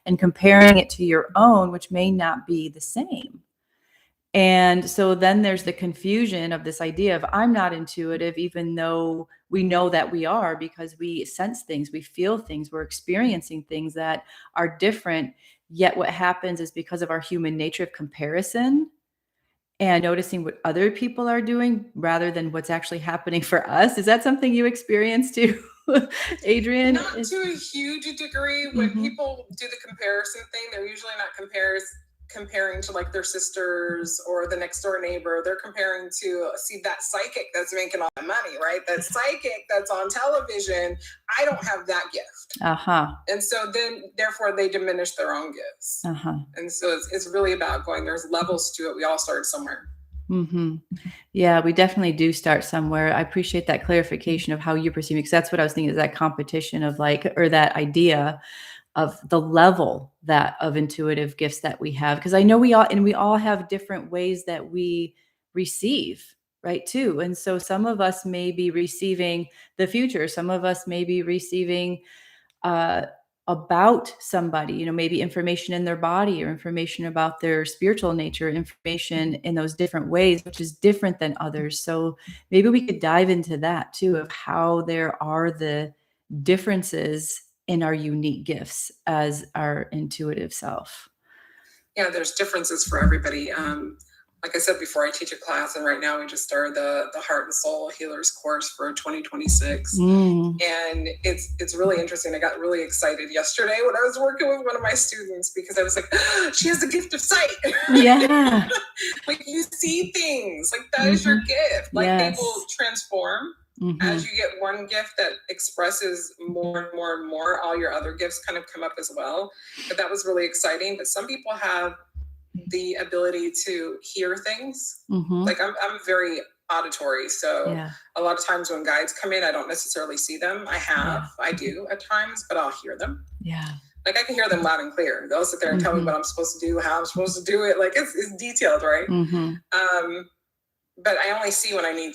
and comparing it to your own, which may not be the same. And so then there's the confusion of this idea of I'm not intuitive, even though we know that we are, because we sense things, we feel things, we're experiencing things that are different. Yet what happens is because of our human nature of comparison and noticing what other people are doing rather than what's actually happening for us. Is that something you experience too, Adrien? Not to a huge degree. When people do the comparison thing, they're usually not comparing to like their sisters or the next door neighbor. They're comparing to see that psychic that's making all that money, right? That psychic that's on television. I don't have that gift. And so then therefore they diminish their own gifts. And so it's really about going, there's levels to it. We all start somewhere. Yeah, we definitely do start somewhere. I appreciate that clarification of how you perceive it, because that's what I was thinking, is that competition of like, or that idea of the level that of intuitive gifts that we have. Because I know we all have different ways that we receive, right, too. And so some of us may be receiving the future. Some of us may be receiving about somebody, maybe information in their body or information about their spiritual nature, information in those different ways, which is different than others. So maybe we could dive into that too, of how there are the differences in our unique gifts as our intuitive self. Yeah, there's differences for everybody. Like I said before, I teach a class, and right now we just started the Heart and Soul Healers course for 2026. And it's really interesting. I got really excited yesterday when I was working with one of my students, because I was like, she has the gift of sight. Yeah. Like, you see things, like that is your gift. Like, they will transform. As you get one gift that expresses more and more and more, all your other gifts kind of come up as well. But that was really exciting. But some people have the ability to hear things. Like I'm very auditory. So a lot of times when guides come in, I don't necessarily see them. I do at times, but I'll hear them. Like I can hear them loud and clear. They'll sit there and tell me what I'm supposed to do, how I'm supposed to do it. Like it's detailed, right? But I only see when I need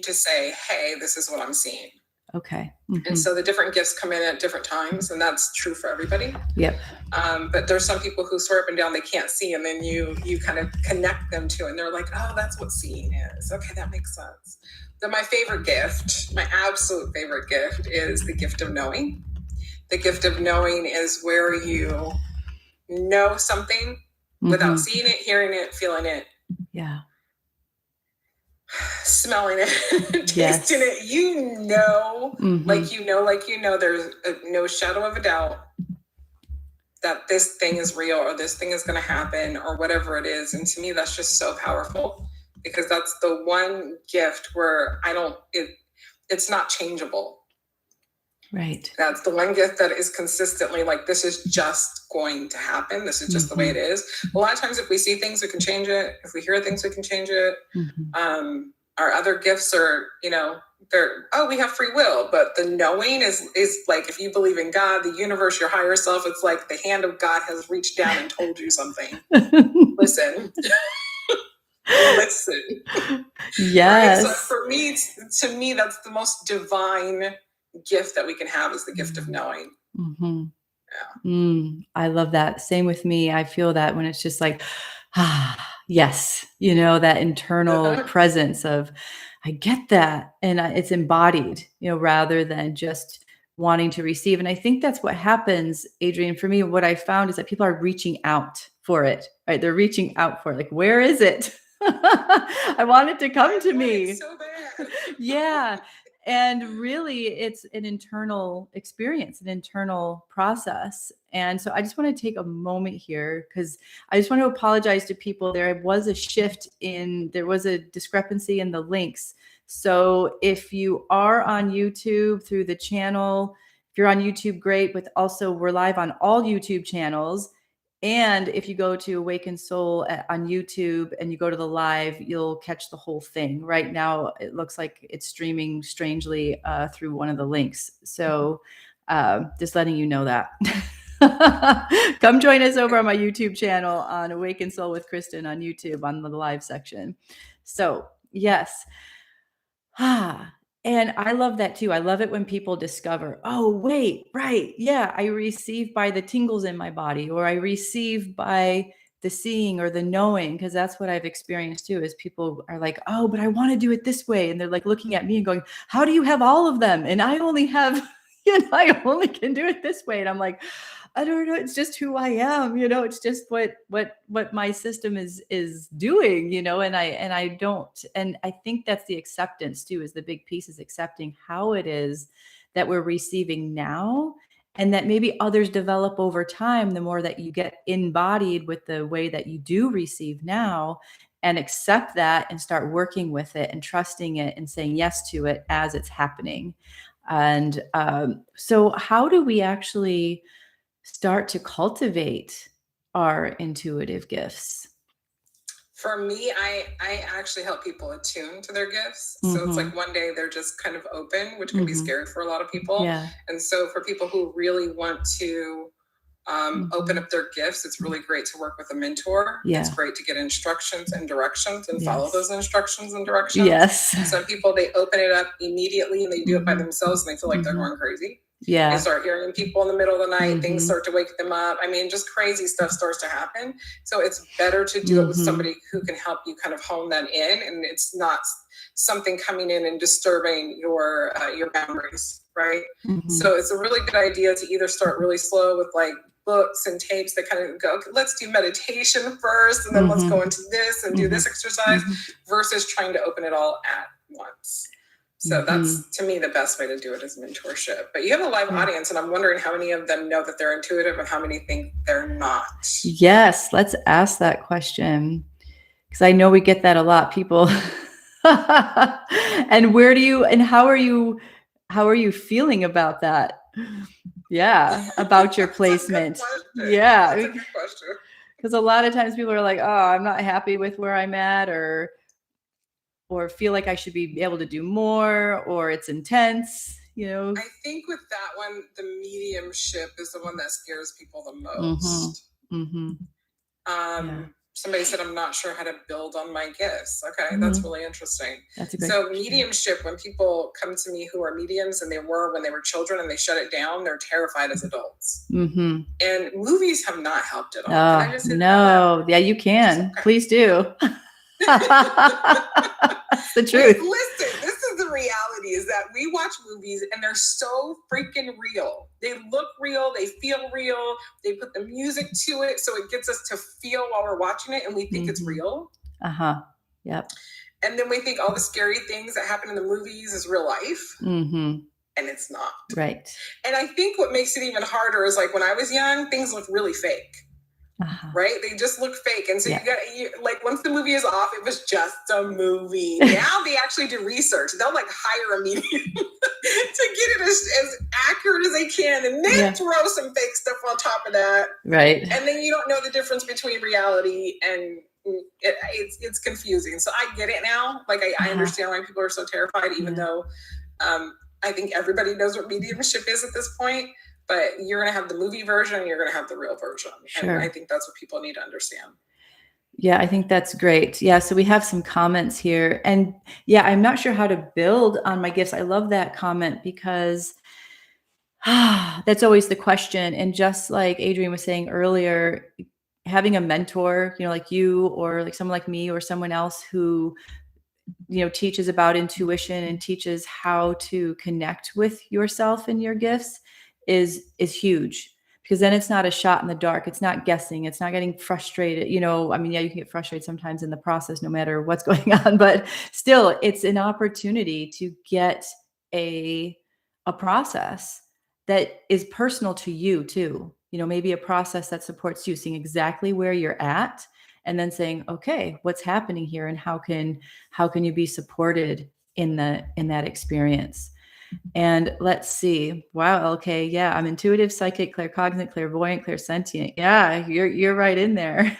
to say, hey, this is what I'm seeing. Okay. And so the different gifts come in at different times, and that's true for everybody. But there's some people who swear up and down they can't see, and then you kind of connect them to it, and they're like, oh, that's what seeing is. Okay, that makes sense. Then my favorite gift, my absolute favorite gift, is the gift of knowing. The gift of knowing is where you know something without seeing it, hearing it, feeling it. Smelling it, tasting it, like there's no shadow of a doubt that this thing is real, or this thing is going to happen, or whatever it is. And to me, that's just so powerful, because that's the one gift where it's not changeable. Right. That's the one gift that is consistently like, this is just going to happen. This is just the way it is. A lot of times if we see things, we can change it. If we hear things, we can change it. Our other gifts are, we have free will, but the knowing is like, if you believe in God, the universe, your higher self, it's like the hand of God has reached down and told you something. Listen. Listen. Yes. Right? So to me, that's the most divine gift that we can have, is the gift of knowing. I love that. Same with me. I feel that when it's just like, yes, that internal presence of, I get that. And it's embodied, rather than just wanting to receive. And I think that's what happens, Adrien. For me, what I found is that people are reaching out for it, right? They're reaching out for it. Like, where is it? I want it to come to me. So bad. Yeah. And really, it's an internal experience, an internal process. And so I just want to take a moment here, because I just want to apologize to people. There was a there was a discrepancy in the links. So if you are on YouTube through the channel, if you're on YouTube, great. But also we're live on all YouTube channels. And if you go to Awaken Soul on YouTube and you go to the live, you'll catch the whole thing. Right now, it looks like it's streaming strangely through one of the links. So just letting you know that. Come join us over on my YouTube channel on Awaken Soul with Kristen on YouTube on the live section. So yes. And I love that too. I love it when people discover, oh, wait, right. Yeah, I receive by the tingles in my body, or I receive by the seeing or the knowing, because that's what I've experienced too, is people are like, oh, but I want to do it this way. And they're like looking at me and going, how do you have all of them? And I only have, I only can do it this way. And I'm like, I don't know. It's just who I am. It's just what my system is doing. And I don't. And I think that's the acceptance too. Is the big piece, is accepting how it is that we're receiving now, and that maybe others develop over time. The more that you get embodied with the way that you do receive now, and accept that, and start working with it, and trusting it, and saying yes to it as it's happening. And so, how do we actually start to cultivate our intuitive gifts? For me, I actually help people attune to their gifts. So it's like one day they're just kind of open, which can be scary for a lot of people. Yeah. And so for people who really want to open up their gifts, it's really great to work with a mentor. Yeah. It's great to get instructions and directions and follow those instructions and directions. Yes. Some people, they open it up immediately and they do it by themselves and they feel like they're going crazy. Yeah. They start hearing people in the middle of the night. Things start to wake them up. I mean, just crazy stuff starts to happen. So it's better to do it with somebody who can help you kind of hone that in, and it's not something coming in and disturbing your boundaries, right? So it's a really good idea to either start really slow with like books and tapes that kind of go, okay, let's do meditation first, and then let's go into this and do this exercise, versus trying to open it all at once. So that's, to me, the best way to do it is mentorship. But you have a live audience, and I'm wondering how many of them know that they're intuitive and how many think they're not. Yes, let's ask that question, because I know we get that a lot, people. And how are you feeling about that? Yeah, about your placement. Yeah, that's a good question. Because a lot of times people are like, oh, I'm not happy with where I'm at, or feel like I should be able to do more, or it's intense, I think with that one, the mediumship is the one that scares people the most. Somebody said, I'm not sure how to build on my gifts. Okay, that's really interesting. That's a great question. question. Mediumship, when people come to me who are mediums, and they were when they were children and they shut it down, they're terrified as adults. And movies have not helped at all. Can I just no. Yeah, you can. Okay. Please do. That's the truth. Listen, this is the reality, is that we watch movies and they're so freaking real. They look real, they feel real, they put the music to it, so it gets us to feel while we're watching it, and we think it's real. Yep. And then we think all the scary things that happen in the movies is real life. And it's not. Right. And I think what makes it even harder is, like, when I was young, things looked really fake. Right? They just look fake. And so like, once the movie is off, it was just a movie. Now they actually do research. They'll like hire a medium to get it as accurate as they can, and then throw some fake stuff on top of that. Right. And then you don't know the difference between reality and it's confusing. So I get it now. Like, I understand why people are so terrified, even though I think everybody knows what mediumship is at this point. But you're going to have the movie version, and you're going to have the real version. Sure. And I think that's what people need to understand. Yeah, I think that's great. Yeah, so we have some comments here. And yeah, I'm not sure how to build on my gifts. I love that comment, because that's always the question. And just like Adrien was saying earlier, having a mentor, like you, or like someone like me, or someone else who teaches about intuition and teaches how to connect with yourself and your gifts is huge, because then it's not a shot in the dark. It's not guessing. It's not getting frustrated. I mean, yeah, you can get frustrated sometimes in the process, no matter what's going on, but still, it's an opportunity to get a process that is personal to you too. Maybe a process that supports you, seeing exactly where you're at, and then saying, okay, what's happening here, and how can you be supported in that experience? And let's see. Wow. Okay. Yeah. I'm intuitive, psychic, claircognizant, clairvoyant, clairsentient. Yeah. You're right in there.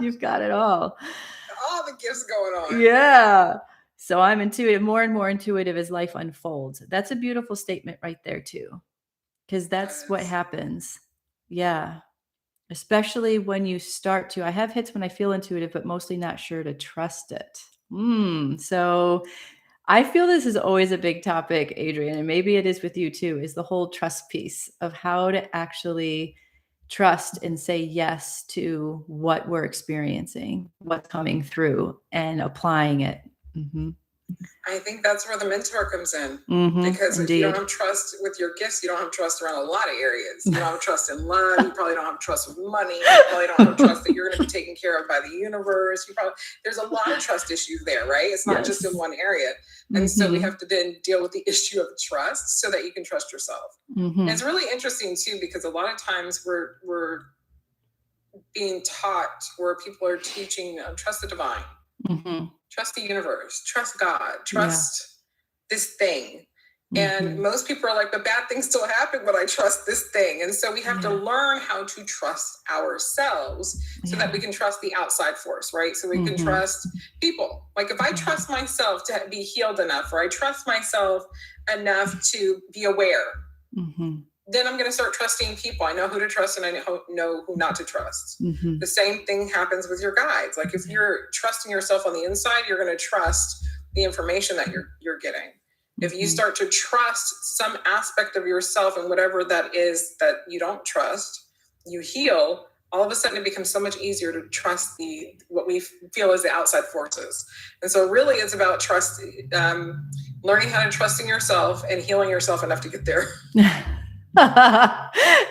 You've got it all. All the gifts going on. Yeah. So I'm intuitive, more and more intuitive as life unfolds. That's a beautiful statement right there too, because that's what happens. Yeah. Especially when you start to, I have hits when I feel intuitive, but mostly not sure to trust it. So I feel this is always a big topic, Adrien, and maybe it is with you too, is the whole trust piece of how to actually trust and say yes to what we're experiencing, what's coming through, and applying it. Mm-hmm. I think that's where the mentor comes in. Mm-hmm, because indeed. if you don't have trust with your gifts, you don't have trust around a lot of areas. You don't have trust in love. You probably don't have trust with money. You probably don't have trust that you're going to be taken care of by the universe. There's a lot of trust issues there, right? It's not just in one area. And so we have to then deal with the issue of trust so that you can trust yourself. And it's really interesting too, because a lot of times we're being taught where people are teaching trust the divine, trust the universe, trust God, trust this thing. And most people are like, but bad things still happen when I trust this thing. And so we have to learn how to trust ourselves so that we can trust the outside force, right? So we can trust people. Like if I trust myself to be healed enough, or I trust myself enough to be aware, then I'm going to start trusting people. I know who to trust and I know who not to trust. The same thing happens with your guides. Like if you're trusting yourself on the inside, you're going to trust the information that you're getting. If you start to trust some aspect of yourself and whatever that is that you don't trust, you heal, all of a sudden it becomes so much easier to trust what we feel as the outside forces. And so really it's about trust, learning how to trust in yourself and healing yourself enough to get there.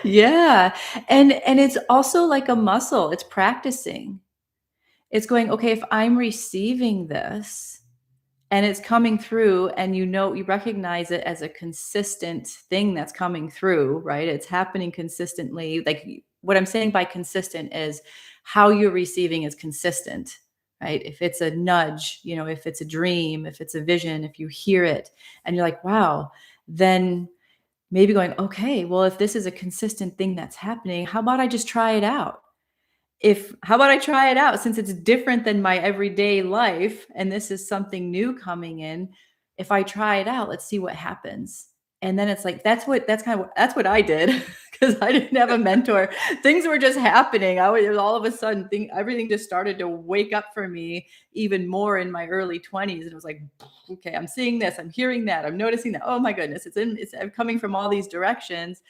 Yeah. And it's also like a muscle. It's practicing. It's going, okay, if I'm receiving this and it's coming through and you recognize it as a consistent thing that's coming through, right? It's happening consistently. Like what I'm saying by consistent is how you're receiving is consistent, right? If it's a nudge, if it's a dream, if it's a vision, if you hear it and you're like, wow, then maybe going, okay, well, if this is a consistent thing that's happening, how about I just try it out? How about I try it out since it's different than my everyday life and this is something new coming in? If I try it out, let's see what happens. And then it's like, that's what I did because I didn't have a mentor. Things were just happening. It was all of a sudden everything just started to wake up for me even more in my early 20s. And it was like, okay, I'm seeing this, I'm hearing that, I'm noticing that. Oh my goodness, it's coming from all these directions.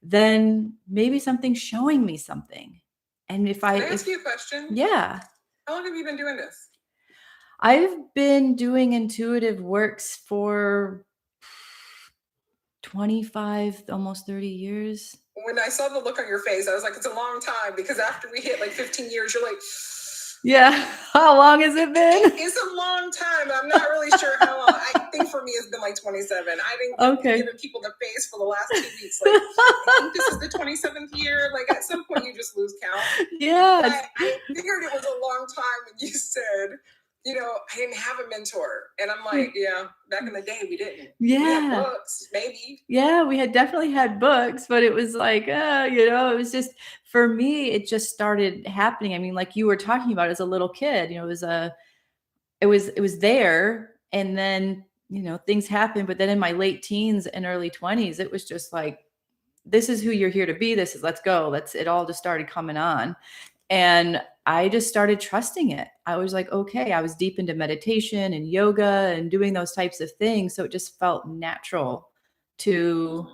Then maybe something's showing me something. And Can I ask you a question? Yeah. How long have you been doing this? I've been doing intuitive works for 25, almost 30 years. When I saw the look on your face, I was like, it's a long time, because after we hit like 15 years, you're like, yeah. How long has it been? It's a long time. I'm not really sure how long. I think for me, it's been like 27. I've been giving people the face for the last 2 weeks. Like, I think this is the 27th year. Like at some point, you just lose count. Yeah. But I figured it was a long time when you said, I didn't have a mentor. And I'm like, yeah, back in the day, we didn't. Yeah. We had books, maybe. Yeah, we had definitely had books, but it was like, it was just, for me, it just started happening. I mean, like you were talking about as a little kid, it was there. And then, things happened. But then in my late teens and early 20s, it was just like, this is who you're here to be. Let's go. It all just started coming on. And I just started trusting it. I was like, okay, I was deep into meditation and yoga and doing those types of things. So it just felt natural to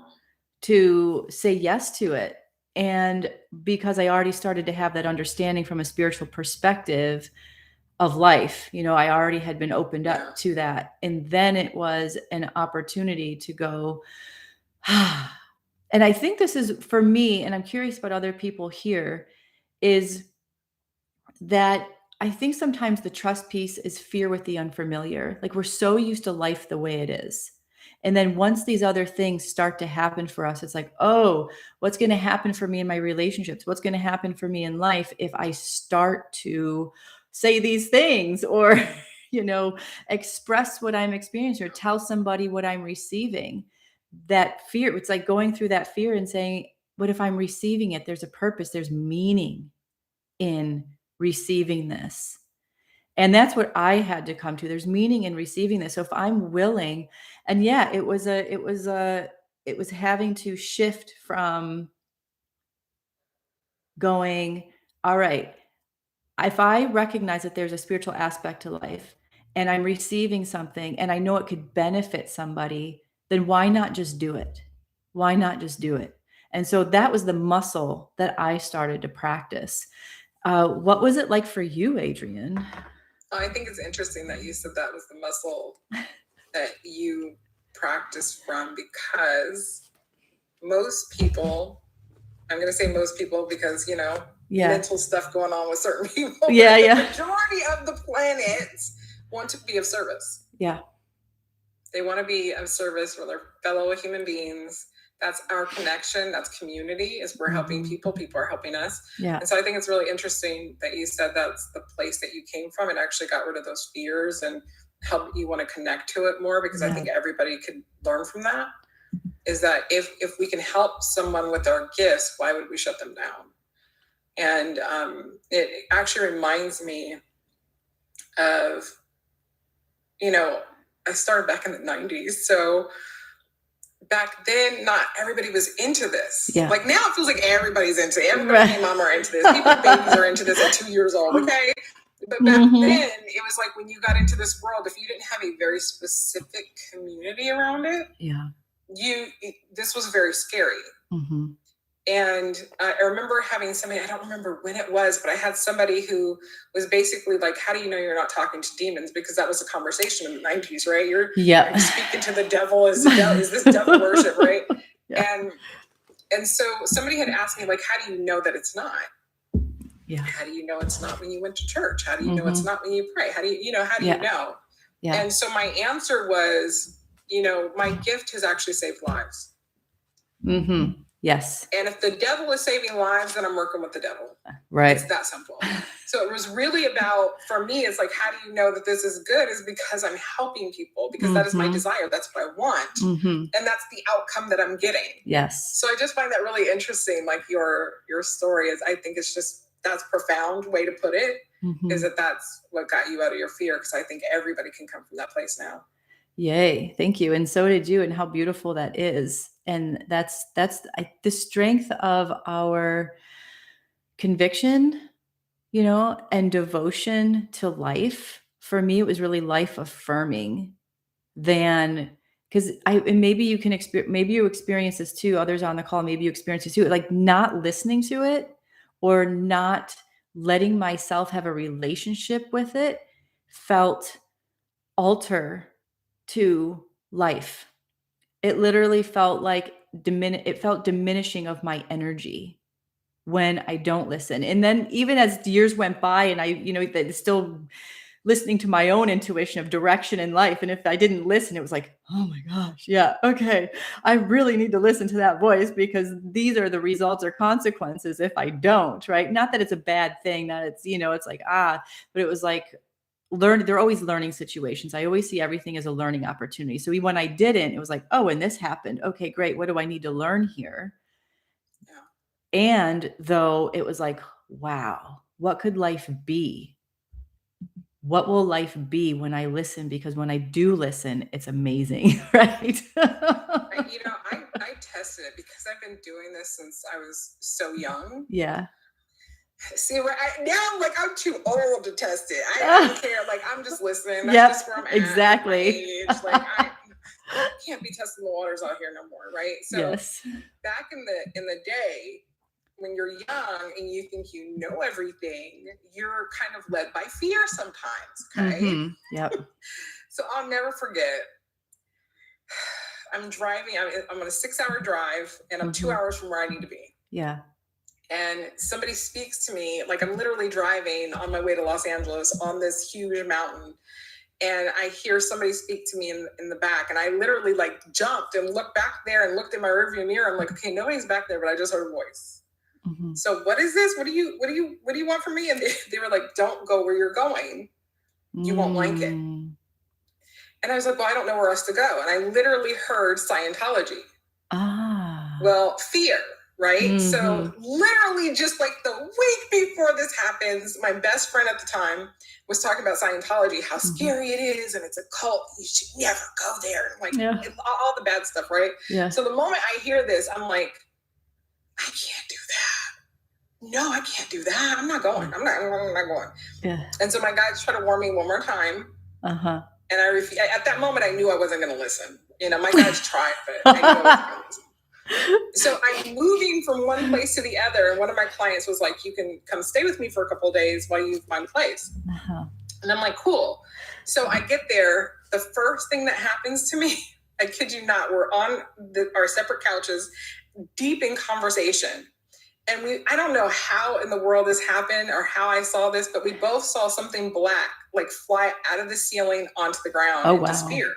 say yes to it. And because I already started to have that understanding from a spiritual perspective of life, I already had been opened up to that. And then it was an opportunity to go, and I think this is for me, and I'm curious about other people here, is that I think sometimes the trust piece is fear with the unfamiliar. Like we're so used to life the way it is. And then once these other things start to happen for us, it's like, oh, what's going to happen for me in my relationships? What's going to happen for me in life if I start to say these things or, express what I'm experiencing or tell somebody what I'm receiving? That fear, it's like going through that fear and saying, what if I'm receiving it? There's a purpose, there's meaning in receiving this. And that's what I had to come to. There's meaning in receiving this. So if I'm willing, and it was having to shift from going, all right, if I recognize that there's a spiritual aspect to life and I'm receiving something and I know it could benefit somebody, then why not just do it? Why not just do it? And so that was the muscle that I started to practice. What was it like for you, Adrien? I think it's interesting that you said that was the muscle that you practice from, because most people, I'm going to say most people because, you know, mental stuff going on with certain people. Yeah, the yeah. majority of the planet want to be of service. Yeah. They want to be of service for their fellow human beings. That's our connection. That's community. Is we're helping people. People are helping us. Yeah. And so I think it's really interesting that you said that's the place that you came from and actually got rid of those fears and help you want to connect to it more, because I think everybody could learn from that. Is that if we can help someone with our gifts, why would we shut them down? And it actually reminds me of, you know, I started back in the 90s. So back then, not everybody was into this. Yeah. Like now it feels like everybody's into it. Everybody and mom are into this. People with babies are into this at 2 years old, okay? But back then, it was like when you got into this world, if you didn't have a very specific community around it, this was very scary. And I remember having somebody, I don't remember when it was, but I had somebody who was basically like, how do you know you're not talking to demons? Because that was a conversation in the 90s, right? You're speaking to the devil. Is this devil worship, right? Yeah. And so somebody had asked me, like, how do you know that it's not? Yeah. How do you know it's not when you went to church? How do you know it's not when you pray? How do you know? Yeah. And so my answer was, you know, my gift has actually saved lives. Yes. And if the devil is saving lives, then I'm working with the devil. Right. It's that simple. So it was really about, for me, it's like, how do you know that this is good? Is because I'm helping people, because that is my desire. That's what I want. And that's the outcome that I'm getting. Yes. So I just find that really interesting. Like your story is, I think it's just, that's profound way to put it, is that's what got you out of your fear. Because I think everybody can come from that place now. Yay. Thank you. And so did you, and how beautiful that is. And that's the strength of our conviction, you know, and devotion to life. For me, it was really life affirming than, because maybe you can experience, maybe you experience this too. Others on the call, maybe you experience this too. Like not listening to it or not letting myself have a relationship with it felt altar to life. It literally felt like it felt diminishing of my energy when I don't listen. And then even as years went by and I, you know, still listening to my own intuition of direction in life. And if I didn't listen, it was like, oh my gosh, yeah, okay. I really need to listen to that voice because these are the results or consequences if I don't, right? Not that it's a bad thing, that it's, you know, it's like, but it was like, they're always learning situations. I always see everything as a learning opportunity. So when I didn't, it was like, oh, and this happened. Okay, great. What do I need to learn here? Yeah. And though it was like, wow, what could life be? What will life be when I listen? Because when I do listen, it's amazing, right? You know, I tested it because I've been doing this since I was so young. Yeah. See, now I'm like, I'm too old to test it. I don't care. Like, I'm just listening. That's just where I'm at. Exactly. Like, I can't be testing the waters out here no more, right? So back in the day, when you're young and you think you know everything, you're kind of led by fear sometimes, okay? Yep. So I'll never forget. I'm driving. I'm on a 6-hour drive, and I'm 2 hours from where I need to be. Yeah. And somebody speaks to me, like I'm literally driving on my way to Los Angeles on this huge mountain. And I hear somebody speak to me in the back. And I literally like jumped and looked back there and looked in my rearview mirror. I'm like, okay, nobody's back there, but I just heard a voice. So what is this? What do you want from me? And they were like, don't go where you're going. You won't like it. And I was like, well, I don't know where else to go. And I literally heard Scientology. Well, fear. Right. So literally just like the week before this happens, my best friend at the time was talking about Scientology, how scary it is. And it's a cult. You should never go there. Like all the bad stuff. Right. Yeah. So the moment I hear this, I'm like, I can't do that. No, I can't do that. I'm not going. I'm not going. Yeah. And so my guys try to warn me one more time. Uh-huh. And at that moment, I knew I wasn't going to listen. My guys tried, but I knew I wasn't going to listen. So I'm moving from one place to the other. And one of my clients was like, you can come stay with me for a couple of days while you find a place. Uh-huh. And I'm like, cool. So I get there. The first thing that happens to me, I kid you not, we're on our separate couches, deep in conversation. And I don't know how in the world this happened or how I saw this, but we both saw something black, like fly out of the ceiling onto the ground and disappear.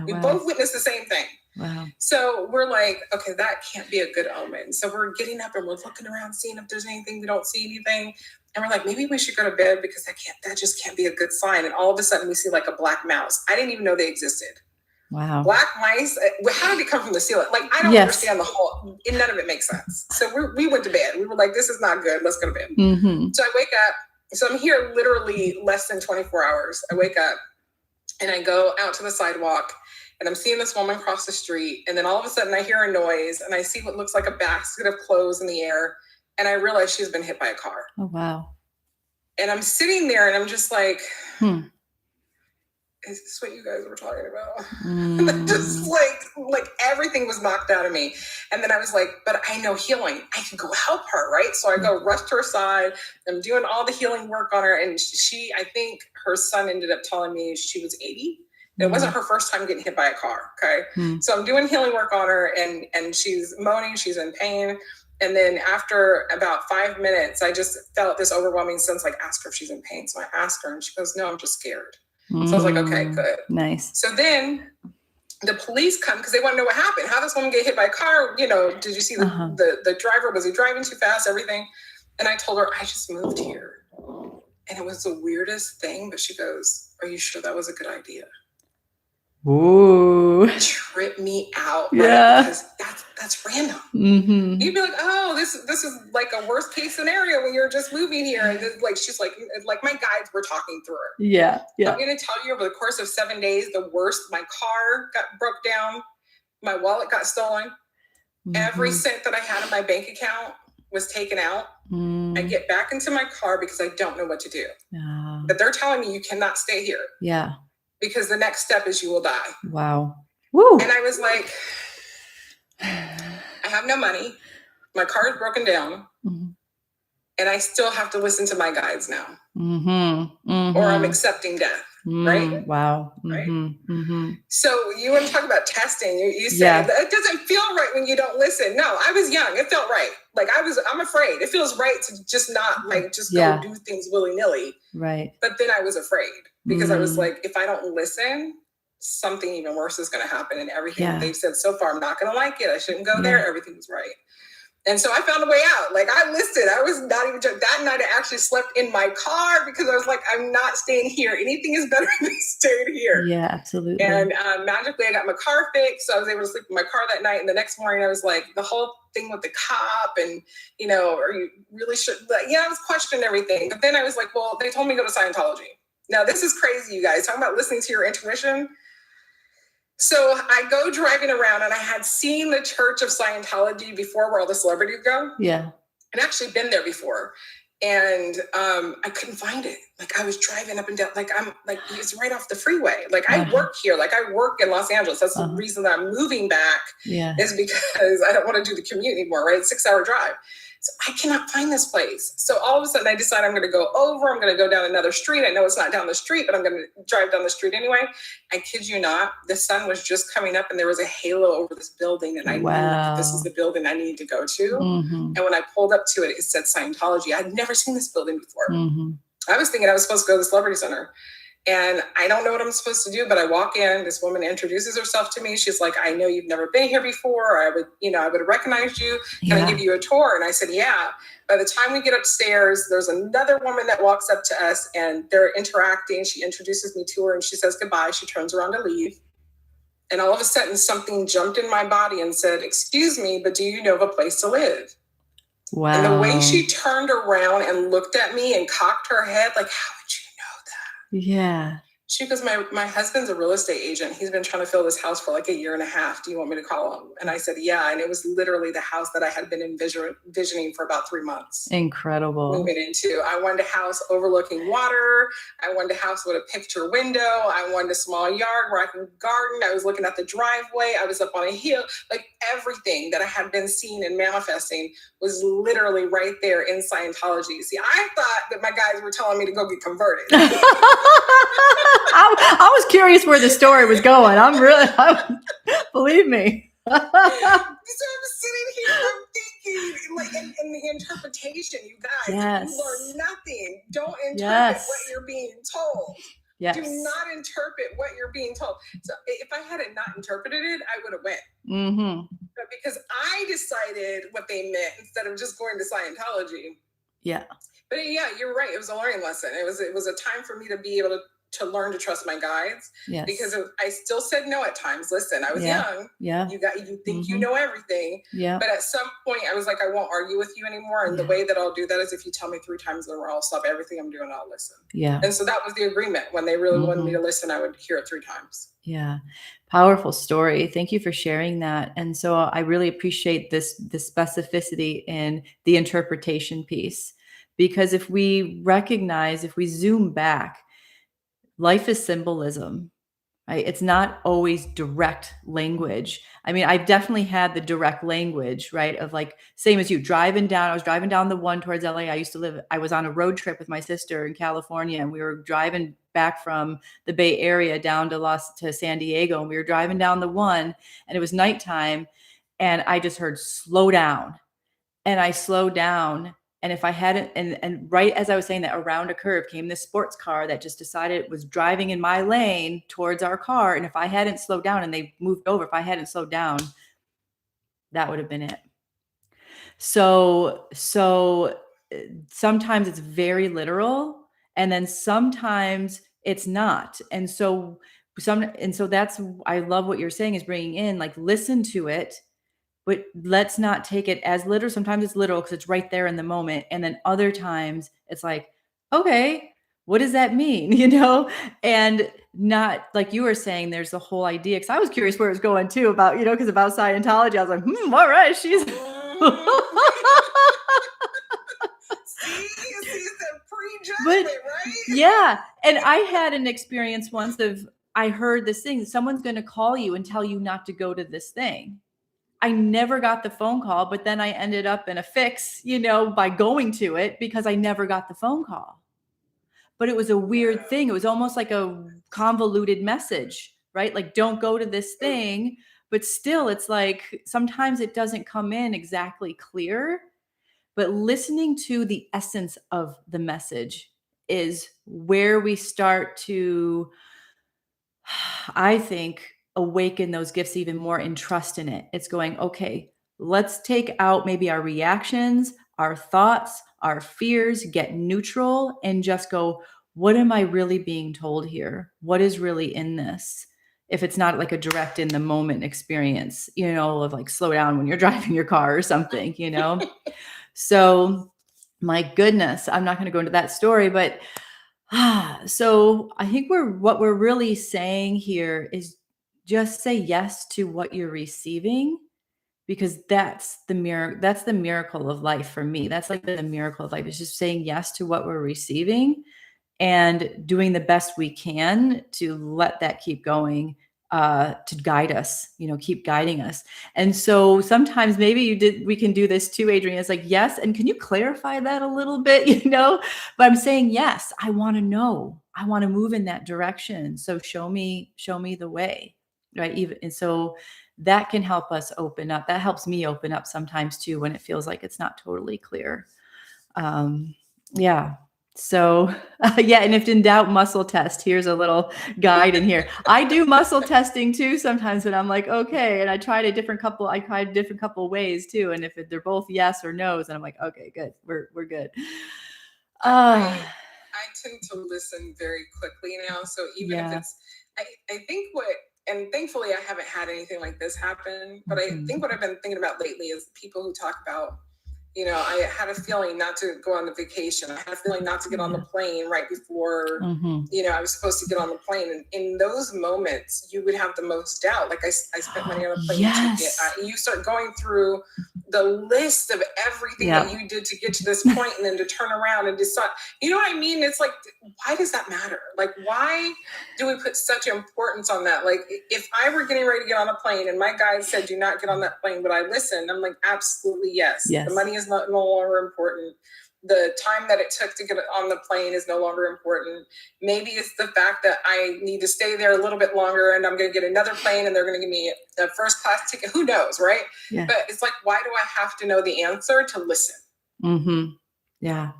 We both witnessed the same thing. Wow. So we're like, okay, that can't be a good omen. So we're getting up and we're looking around, seeing if there's anything. We don't see anything. And we're like, maybe we should go to bed because that just can't be a good sign. And all of a sudden we see like a black mouse. I didn't even know they existed. Wow. Black mice. How did it come from the ceiling? Like, I don't understand none of it makes sense. So we went to bed. We were like, this is not good. Let's go to bed. Mm-hmm. So I wake up. So I'm here literally less than 24 hours. I wake up and I go out to the sidewalk. And I'm seeing this woman cross the street. And then all of a sudden I hear a noise and I see what looks like a basket of clothes in the air. And I realize she's been hit by a car. Oh, wow. And I'm sitting there and I'm just like, is this what you guys were talking about? And just like everything was knocked out of me. And then I was like, but I know healing. I can go help her, right? So I go rush to her side. I'm doing all the healing work on her. And I think her son ended up telling me she was 80. It wasn't her first time getting hit by a car. Okay. So I'm doing healing work on her and she's moaning, she's in pain. And then after about 5 minutes, I just felt this overwhelming sense, like, ask her if she's in pain. So I asked her and she goes, no, I'm just scared. So I was like, okay, good. Nice. So then the police come because they want to know what happened. How did this woman get hit by a car? Did you see the driver? Was he driving too fast? Everything. And I told her, I just moved here. And it was the weirdest thing. But she goes, are you sure that was a good idea? Ooh. Trip me out. Yeah. Right? Because that's random. Mm-hmm. You'd be like, oh, this is like a worst case scenario when you're just moving here. And like, she's like my guides were talking through her. Yeah. Yeah. I'm going to tell you, over the course of 7 days, the worst, my car broke down. My wallet got stolen. Mm-hmm. Every cent that I had in my bank account was taken out. I get back into my car because I don't know what to do. But they're telling me you cannot stay here. Yeah. Because the next step is you will die. Wow. Woo. And I was like, I have no money. My car is broken down. And I still have to listen to my guides now. Or I'm accepting death. Right? Wow. Right? So you want to talk about testing. You say it doesn't feel right when you don't listen. No, I was young. It felt right. Like I'm afraid. It feels right to just not go do things willy-nilly. Right. But then I was afraid because I was like, if I don't listen, something even worse is going to happen. And everything they've said so far, I'm not going to like it. I shouldn't go there. Everything was right. And so I found a way out. Like, I listened. I was not even that night. I actually slept in my car because I was like, I'm not staying here. Anything is better than staying here. Yeah, absolutely. And magically, I got my car fixed. So I was able to sleep in my car that night. And the next morning, I was like, the whole thing with the cop and, are you really sure? I was questioning everything. But then I was like, well, they told me to go to Scientology. Now, this is crazy, you guys. Talking about listening to your intuition. So I go driving around and I had seen the Church of Scientology before, where all the celebrities go. Yeah. I'd actually been there before. And I couldn't find it. Like, I was driving up and down, it's right off the freeway. Like, I work here. Like, I work in Los Angeles. That's the reason that I'm moving back is because I don't want to do the commute anymore, right? 6-hour drive. So I cannot find this place. So all of a sudden I decide I'm going to go over. I'm going to go down another street. I know it's not down the street, but I'm going to drive down the street anyway. I kid you not. The sun was just coming up and there was a halo over this building. And I knew this is the building I need to go to. And when I pulled up to it, it said Scientology. I'd never seen this building before. I was thinking I was supposed to go to the Celebrity Center. And I don't know what I'm supposed to do, but I walk in, this woman introduces herself to me. She's like, I know you've never been here before. I would have recognized you. Can I give you a tour? And I said, yeah. By the time we get upstairs, there's another woman that walks up to us and they're interacting. She introduces me to her and she says goodbye. She turns around to leave. And all of a sudden something jumped in my body and said, excuse me, but do you know of a place to live? Wow. And the way she turned around and looked at me and cocked her head, like, how would you know that? Yeah. She goes, my husband's a real estate agent. He's been trying to fill this house for like 1.5 years. Do you want me to call him? And I said, yeah. And it was literally the house that I had been envisioning for about 3 months. Incredible. Moving into. I wanted a house overlooking water. I wanted a house with a picture window. I wanted a small yard where I can garden. I was looking at the driveway. I was up on a hill. Like everything that I had been seeing and manifesting was literally right there in Scientology. See, I thought that my guys were telling me to go get converted. I was curious where the story was going. Believe me. So I'm sitting here, I'm thinking, like, in the interpretation, you guys, yes. You learn nothing. Don't interpret what you're being told. Yes. Do not interpret what you're being told. So if I hadn't not interpreted it, I would have went. Mm-hmm. But because I decided what they meant instead of just going to Scientology. Yeah. But yeah, you're right. It was a learning lesson. It was a time for me to be able to learn to trust my guides. Yes. Because I still said no at times. Listen, I was young. Yeah. You think you know everything. Yeah. But at some point I was like, I won't argue with you anymore. And the way that I'll do that is if you tell me 3 times in a row, I'll stop everything I'm doing. I'll listen. Yeah. And so that was the agreement. When they really wanted me to listen, I would hear it 3 times. Yeah. Powerful story. Thank you for sharing that. And so I really appreciate this specificity in the interpretation piece, because if we zoom back, life is symbolism, right? It's not always direct language. I mean, I've definitely had the direct language, right? Of like, same as you, I was driving down the 1 towards LA. I was on a road trip with my sister in California, and we were driving back from the Bay Area down to San Diego. And we were driving down the 1, and it was nighttime, and I just heard slow down, and I slowed down. And if I hadn't, and right as I was saying that, around a curve came this sports car that just decided it was driving in my lane towards our car. And if I hadn't slowed down and they moved over, if I hadn't slowed down, that would have been it. So sometimes it's very literal, and then sometimes it's not. And so that's, I love what you're saying is bringing in, like, listen to it, but let's not take it as literal. Sometimes it's literal because it's right there in the moment. And then other times it's like, okay, what does that mean? And not like you were saying, there's the whole idea. Cause I was curious where it was going too about, cause about Scientology. I was like, all right, she's. See, it's a prejudgment, right? Yeah. And I had an experience once I heard this thing, someone's going to call you and tell you not to go to this thing. I never got the phone call, but then I ended up in a fix, by going to it because I never got the phone call. But it was a weird thing. It was almost like a convoluted message, right? Like, don't go to this thing. But still, it's like sometimes it doesn't come in exactly clear. But listening to the essence of the message is where we start to, I think, awaken those gifts even more and trust in it. It's going, okay, let's take out maybe our reactions, our thoughts, our fears, get neutral, and just go, what am I really being told here? What is really in this? If it's not like a direct in the moment experience, of like slow down when you're driving your car or something, So my goodness, I'm not going to go into that story, but so I think what we're really saying here is just say yes to what you're receiving, because that's the miracle of life for me. That's like the miracle of life, is just saying yes to what we're receiving and doing the best we can to let that keep going, to guide us, keep guiding us. And so sometimes maybe we can do this too, Adrien. It's like, yes. And can you clarify that a little bit, but I'm saying, yes, I want to know, I want to move in that direction. So show me the way. Right. And so that can help us open up. That helps me open up sometimes too, when it feels like it's not totally clear. Yeah. So and if in doubt, muscle test. Here's a little guide in here. I do muscle testing too sometimes, but I'm like, okay. And I tried a different couple ways too. And if they're both yes or no's, and I'm like, okay, good. We're good. I tend to listen very quickly now. So even if it's, I think and thankfully I haven't had anything like this happen, but I think what I've been thinking about lately is people who talk about you know, I had a feeling not to go on the vacation. I had a feeling not to get on the plane right before, you know, I was supposed to get on the plane. And in those moments, you would have the most doubt. Like I spent money on a plane ticket. You start going through the list of everything that you did to get to this point, and then to turn around and decide, you know what I mean? It's like, why does that matter? Like, why do we put such importance on that? Like, if I were getting ready to get on a plane and my guide said, do not get on that plane, would I listen? I'm like, absolutely yes. The money is no longer important. The time that it took to get on the plane is no longer important. Maybe it's the fact that I need to stay there a little bit longer, and I'm going to get another plane and they're going to give me a first class ticket. Who knows, right? But it's like, why do I have to know the answer to listen? Yeah.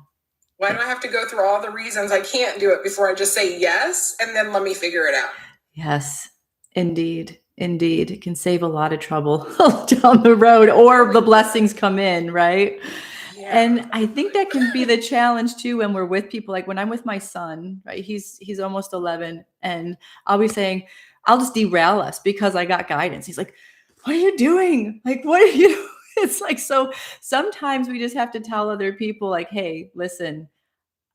Why do I have to go through all the reasons I can't do it before I just say yes, and then let me figure it out? Yes, indeed. Indeed. It can save a lot of trouble down the road, or the blessings come in, right? And I think that can be the challenge too when we're with people. Like when I'm with my son, right? He's almost 11, and I'll be saying, I'll just derail us because I got guidance. He's like, what are you doing? Like, what are you? It's like, so sometimes we just have to tell other people like, hey, listen,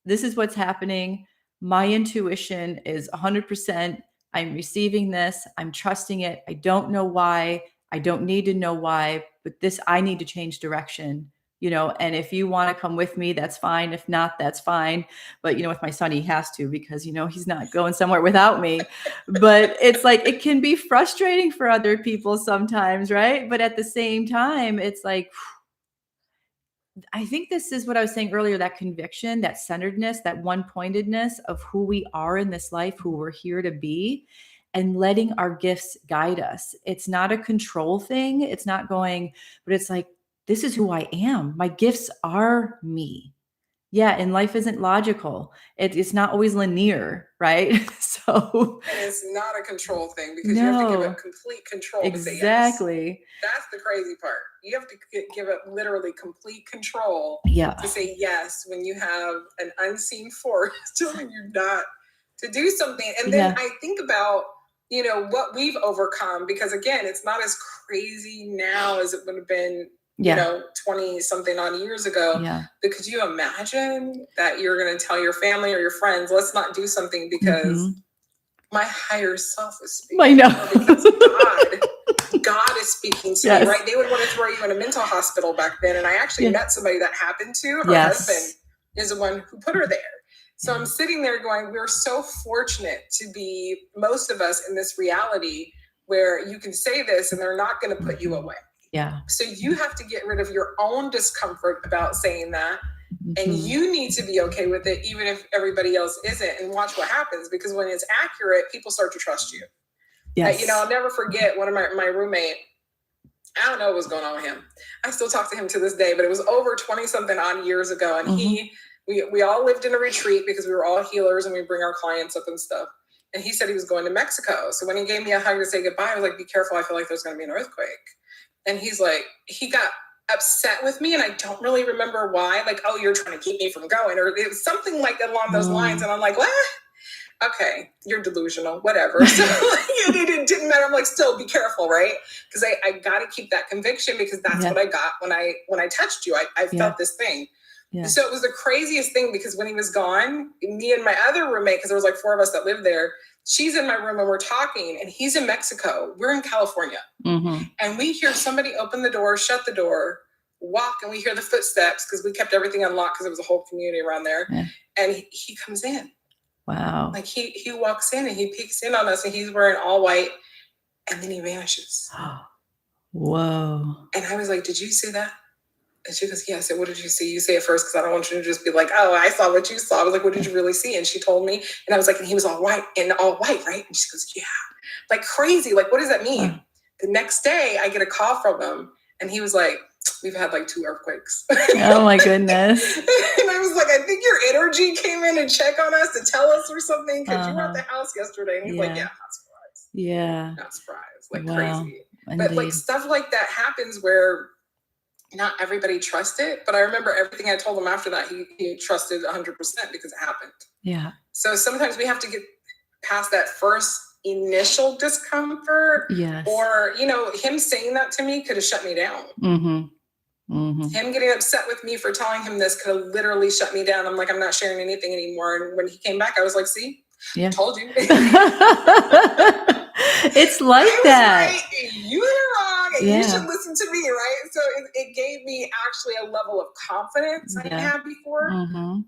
this is what's happening. My intuition is 100%. I'm receiving this. I'm trusting it. I don't know why. I don't need to know why, but I need to change direction. You know, and if you want to come with me, that's fine. If not, that's fine. But, you know, with my son, he has to, because, you know, he's not going somewhere without me. But it's like, it can be frustrating for other people sometimes, right? But at the same time, it's like, I think this is what I was saying earlier, that conviction, that centeredness, that one-pointedness of who we are in this life, who we're here to be, and letting our gifts guide us. It's not a control thing. It's not going, but it's like, this is who I am. My gifts are me. Yeah. And life isn't logical. It's not always linear, right? So. And it's not a control thing, because you have to give it complete control. Exactly. To say yes. That's the crazy part. You have to give it literally complete control to say yes when you have an unseen force telling you not to do something. And then I think about, you know, what we've overcome, because again, it's not as crazy now as it would have been, you know, 20 something odd years ago. But could you imagine that you're going to tell your family or your friends, let's not do something because my higher self is speaking? I know. Because God is speaking to me, right? They would want to throw you in a mental hospital back then. And I actually met somebody that happened to. Her husband is the one who put her there. So I'm sitting there going, we're so fortunate to be, most of us, in this reality where you can say this and they're not going to put you away. So you have to get rid of your own discomfort about saying that. And you need to be okay with it, even if everybody else isn't, and watch what happens. Because when it's accurate, people start to trust you. You know, I'll never forget one of my roommate. I don't know what was going on with him. I still talk to him to this day, but it was over 20 something odd years ago. And we all lived in a retreat because we were all healers and we bring our clients up and stuff. And he said he was going to Mexico. So when he gave me a hug to say goodbye, I was like, be careful. I feel like there's going to be an earthquake. And he's like, he got upset with me, and I don't really remember why. Like, oh, you're trying to keep me from going, or it was something like along those lines. And I'm like, what? Okay, you're delusional, whatever. So it didn't matter. I'm like, still be careful, right? Because I got to keep that conviction, because that's what I got when I touched you. I felt this thing. So it was the craziest thing, because when he was gone, me and my other roommate, because there was like 4 of us that lived there, she's in my room and we're talking, and he's in Mexico. We're in California. And we hear somebody open the door, shut the door, walk, and we hear the footsteps, because we kept everything unlocked because it was a whole community around there. And he comes in. Wow. Like he walks in and he peeks in on us, and he's wearing all white, and then he vanishes. Whoa. And I was like, did you see that? And she goes, yeah. I said, what did you see? You say it first, because I don't want you to just be like, oh, I saw what you saw. I was like, what did you really see? And she told me, and I was like, and he was all white, right? And she goes, yeah. Like crazy. Like, what does that mean? The next day I get a call from him, and he was like, we've had like 2 earthquakes. Oh my goodness. And I was like, I think your energy came in and check on us to tell us or something, because you were at the house yesterday. And he's like, yeah, not surprised. Yeah. Not surprised. Like crazy. Indeed. But like stuff like that happens where not everybody trusts it. But I remember everything I told him after that, he trusted 100% because it happened. Yeah. So sometimes we have to get past that first initial discomfort. Yes. Or, you know, him saying that to me could have shut me down. Him getting upset with me for telling him this could have literally shut me down. I'm like, I'm not sharing anything anymore. And when he came back, I was like, see, told you. It's like that. Right, you were wrong, and you should listen to me, right? So it gave me actually a level of confidence I didn't have before,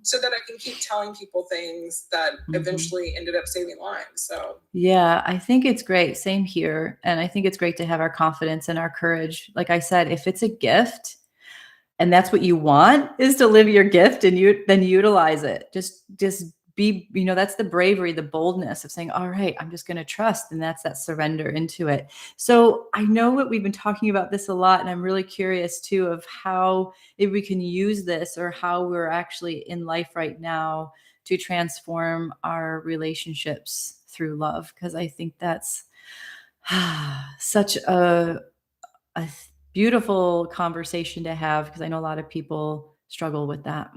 so that I can keep telling people things that eventually ended up saving lives. So yeah, I think it's great. Same here. And I think it's great to have our confidence and our courage. Like I said, if it's a gift and that's what you want, is to live your gift, and then utilize it. Just be, that's the bravery, the boldness of saying, all right, I'm just going to trust. And that's that surrender into it. So I know that we've been talking about this a lot, and I'm really curious too, of how, if we can use this, or how we're actually in life right now to transform our relationships through love. Cause I think that's such a beautiful conversation to have, because I know a lot of people struggle with that.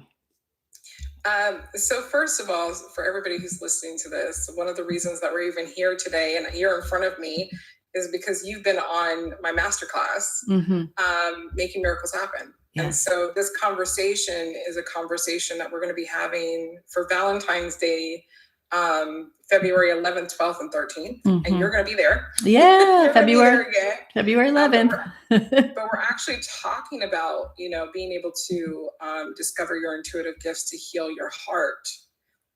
So first of all, for everybody who's listening to this, one of the reasons that we're even here today and you're in front of me is because you've been on my masterclass, Making Miracles Happen. Yes. And so this conversation is a conversation that we're going to be having for Valentine's Day, February 11th, 12th, and 13th. And you're going to be there. Yeah, February 11th. But we're actually talking about, being able to discover your intuitive gifts to heal your heart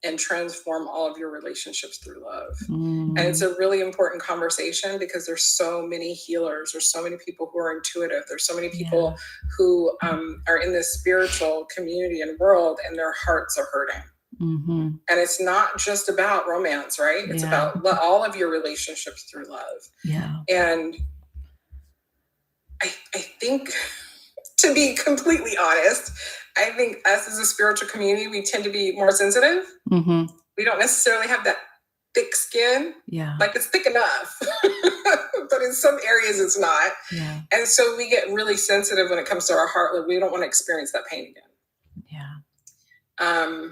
and transform all of your relationships through love. And it's a really important conversation, because there's so many healers, there's so many people who are intuitive, there's so many people who are in this spiritual community and world, and their hearts are hurting. And it's not just about romance, right? It's about all of your relationships through love. Yeah. And I think, to be completely honest, I think us as a spiritual community, we tend to be more sensitive. We don't necessarily have that thick skin. Yeah. Like, it's thick enough, but in some areas it's not. Yeah. And so we get really sensitive when it comes to our heart. Like, we don't want to experience that pain again. Yeah.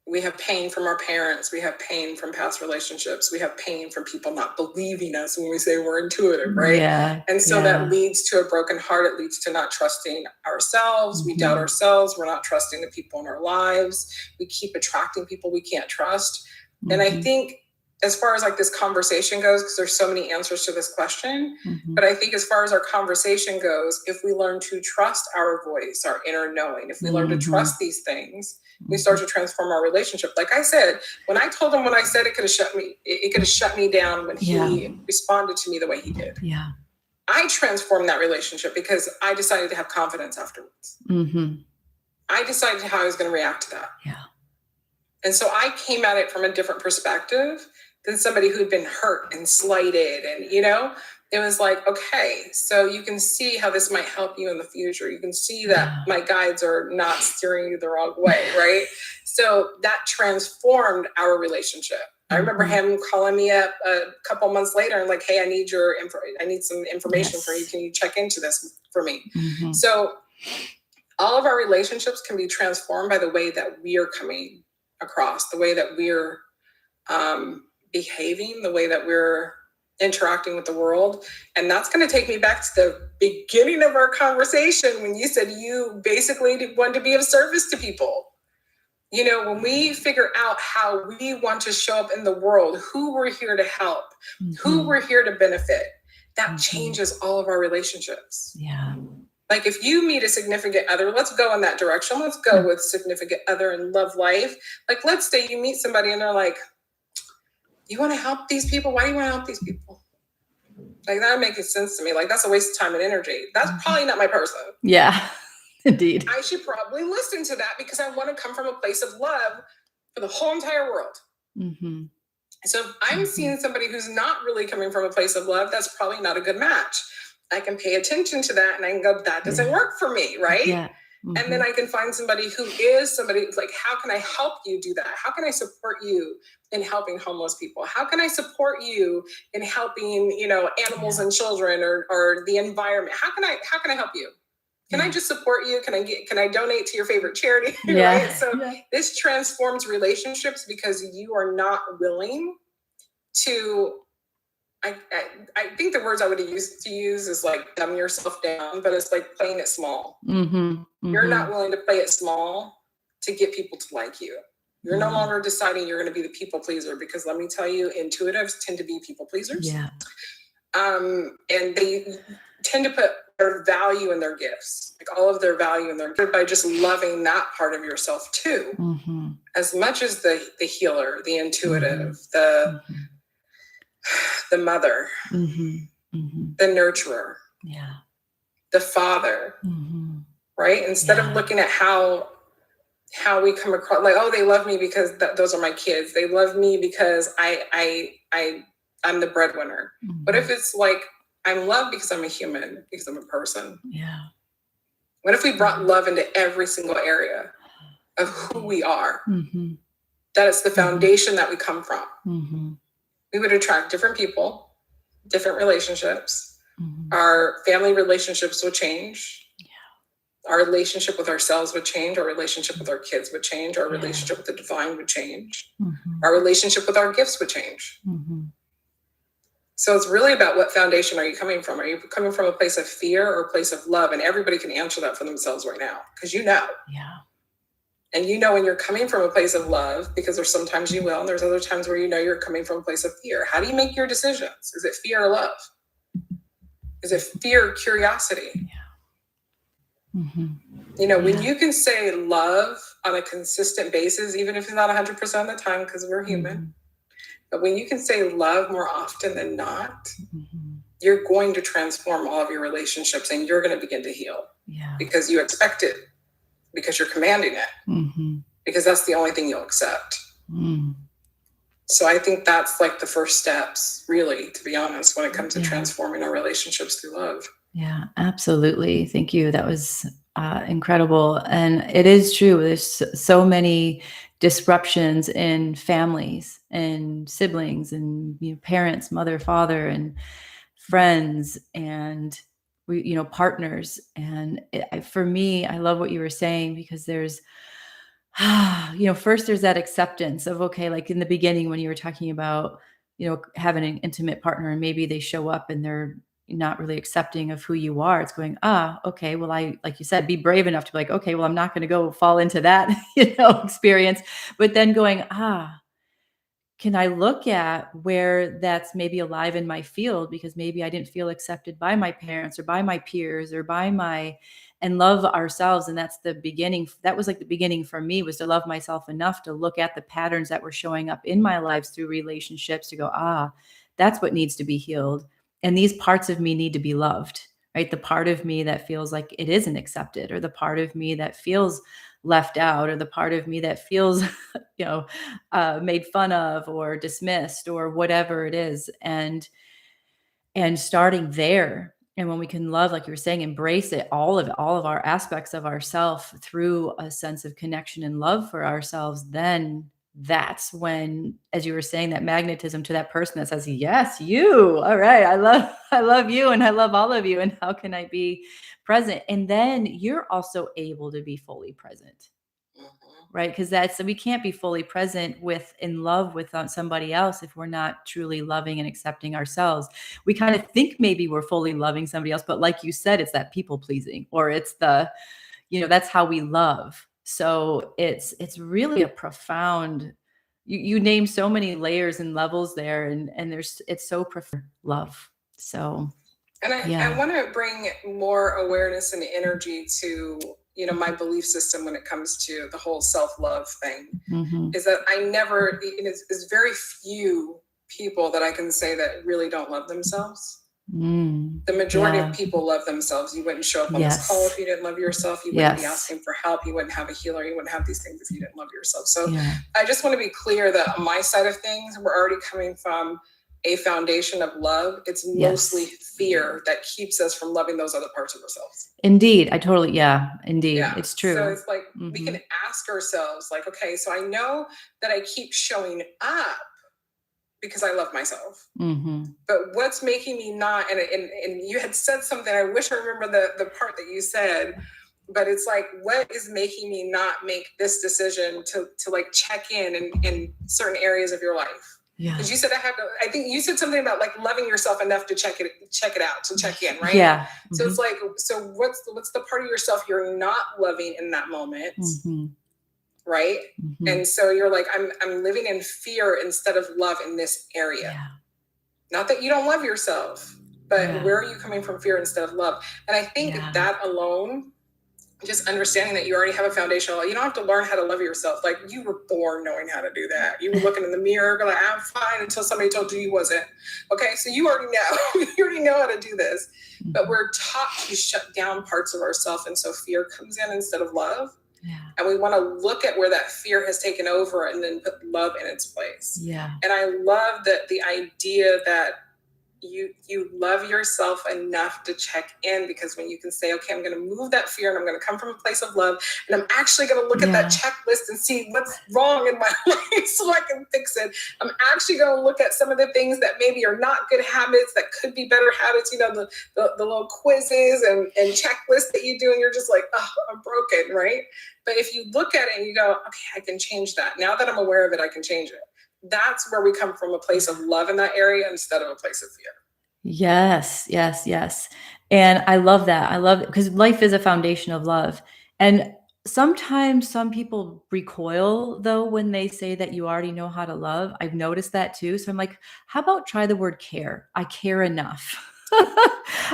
We have pain from our parents. We have pain from past relationships. We have pain from people not believing us when we say we're intuitive, right? Yeah. And so that leads to a broken heart. It leads to not trusting ourselves. We doubt ourselves. We're not trusting the people in our lives. We keep attracting people we can't trust. And I think, as far as like this conversation goes, because there's so many answers to this question, but I think as far as our conversation goes, if we learn to trust our voice, our inner knowing, if we learn to trust these things, we start to transform our relationship. Like I said, when I told him, when I said it could have shut me down when he responded to me the way he did. Yeah. I transformed that relationship because I decided to have confidence afterwards. I decided how I was going to react to that. Yeah. And so I came at it from a different perspective than somebody who'd been hurt and slighted. And, it was like, okay, so you can see how this might help you in the future. You can see that my guides are not steering you the wrong way, right? So that transformed our relationship. I remember him calling me up a couple months later and like, hey, I need some information for you. Can you check into this for me? So all of our relationships can be transformed by the way that we are coming across, the way that we're behaving, the way that we're interacting with the world. And that's going to take me back to the beginning of our conversation when you said you basically want to be of service to people. When we figure out how we want to show up in the world, who we're here to help, who we're here to benefit, that changes all of our relationships. Yeah. Like, if you meet a significant other, let's go in that direction. Let's go with significant other and love life. Like, let's say you meet somebody and they're like, you want to help these people? Why do you want to help these people? Like, that makes sense to me. Like, that's a waste of time and energy. That's probably not my person. Yeah, indeed. I should probably listen to that because I want to come from a place of love for the whole entire world. So if I'm seeing somebody who's not really coming from a place of love, that's probably not a good match. I can pay attention to that and I can go, that doesn't work for me, right? Yeah. And then I can find somebody who is somebody who's like, how can I help you do that? How can I support you in helping homeless people? How can I support you in helping, animals and children or the environment? How can I help you? Can I just support you? Can I donate to your favorite charity? Right? So this transforms relationships because you are not willing to I think the words I would use is like dumb yourself down, but it's like playing it small. You're not willing to play it small to get people to like you. You're no longer deciding you're going to be the people pleaser, because let me tell you, intuitives tend to be people pleasers. Yeah. And they tend to put their value in their gifts, like all of their value in their gift, by just loving that part of yourself too, as much as the healer, the intuitive, the mother, the nurturer, the father, right? Instead of looking at how we come across, like, oh, they love me because those are my kids. They love me because I'm the breadwinner. What if it's like, I'm loved because I'm a human, because I'm a person? Yeah. What if we brought love into every single area of who we are? That it's the foundation that we come from. We would attract different people, different relationships. Our family relationships would change. Our relationship with ourselves would change. Our relationship with our kids would change. Our relationship with the divine would change. Our relationship with our gifts would change. So it's really about, what foundation are you coming from? Are you coming from a place of fear or a place of love? And everybody can answer that for themselves right now, because you know. Yeah. And you know when you're coming from a place of love, because there's sometimes you will, and there's other times where you know you're coming from a place of fear. How do you make your decisions? Is it fear or love? Is it fear or curiosity? You know, when you can say love on a consistent basis, even if it's not 100% of the time, because we're human, but when you can say love more often than not, you're going to transform all of your relationships, and you're going to begin to heal. Because you expect it, because you're commanding it, because that's the only thing you'll accept. So I think that's like the first steps, really, to be honest, when it comes to transforming our relationships through love. Yeah, absolutely. Thank you. That was incredible. And it is true. There's so many disruptions in families and siblings and parents, mother, father, and friends, and partners. And for me, I love what you were saying, because there's first there's that acceptance of, okay, like in the beginning when you were talking about having an intimate partner, and maybe they show up and they're not really accepting of who you are. It's going, okay, well, like you said, be brave enough to be like, okay, well, I'm not going to go fall into that, experience. But then going, can I look at where that's maybe alive in my field, because maybe I didn't feel accepted by my parents or by my peers or and love ourselves. And that's the beginning. That was like the beginning for me, was to love myself enough to look at the patterns that were showing up in my lives through relationships, to go, that's what needs to be healed. And these parts of me need to be loved, right? The part of me that feels like it isn't accepted, or the part of me that feels left out, or the part of me that feels, made fun of or dismissed or whatever it is. And starting there. And when we can love, like you were saying, embrace it, all of our aspects of ourself through a sense of connection and love for ourselves, then that's when, as you were saying, that magnetism to that person that says, yes, you, all right, I love you, and I love all of you, and how can I be present? And then you're also able to be fully present, right? Because we can't be fully present in love with somebody else if we're not truly loving and accepting ourselves. We kind of think maybe we're fully loving somebody else, but like you said, it's that people pleasing, or it's that's how we love. So it's really a profound, you name so many layers and levels there, and it's so profound, love. So, and I want to bring more awareness and energy to, my belief system when it comes to the whole self-love thing, is that it's very few people that I can say that really don't love themselves. The majority of people love themselves. You wouldn't show up on this call if you didn't love yourself. You wouldn't be asking for help. You wouldn't have a healer. You wouldn't have these things if you didn't love yourself. So I just want to be clear that on my side of things, we're already coming from a foundation of love. It's mostly fear that keeps us from loving those other parts of ourselves. Indeed. Indeed. It's true. So it's like, we can ask ourselves, like, okay, so I know that I keep showing up because I love myself. But what's making me not, and you had said something, I wish I remember the part that you said, but it's like, what is making me not make this decision to like check in certain areas of your life? Yeah. Because you said I think you said something about like loving yourself enough to check it out, to check in, right? Yeah. So it's like, so what's the part of yourself you're not loving in that moment? Right? And so you're like, I'm living in fear instead of love in this area. Yeah. Not that you don't love yourself, but where are you coming from fear instead of love? And I think that alone, just understanding that you already have a foundation, you don't have to learn how to love yourself. Like, you were born knowing how to do that. You were looking in the mirror, like, I'm fine, until somebody told you you wasn't. Okay, so you already know. You already know how to do this. But we're taught to shut down parts of ourselves, and so fear comes in instead of love. Yeah. And we want to look at where that fear has taken over and then put love in its place. Yeah. And I love that the idea that you love yourself enough to check in, because when you can say, okay, I'm going to move that fear and I'm going to come from a place of love, and I'm actually going to look at that checklist and see what's wrong in my life so I can fix it. I'm actually going to look at some of the things that maybe are not good habits that could be better habits, the little quizzes and checklists that you do, and you're just like, oh, I'm broken, right? But if you look at it and you go, okay, I can change that. Now that I'm aware of it, I can change it. That's where we come from, a place of love in that area instead of a place of fear. Yes, yes, yes. And I love that. I love it because life is a foundation of love. And sometimes some people recoil though when they say that you already know how to love. I've noticed that too. So I'm like, how about try the word care? I care enough.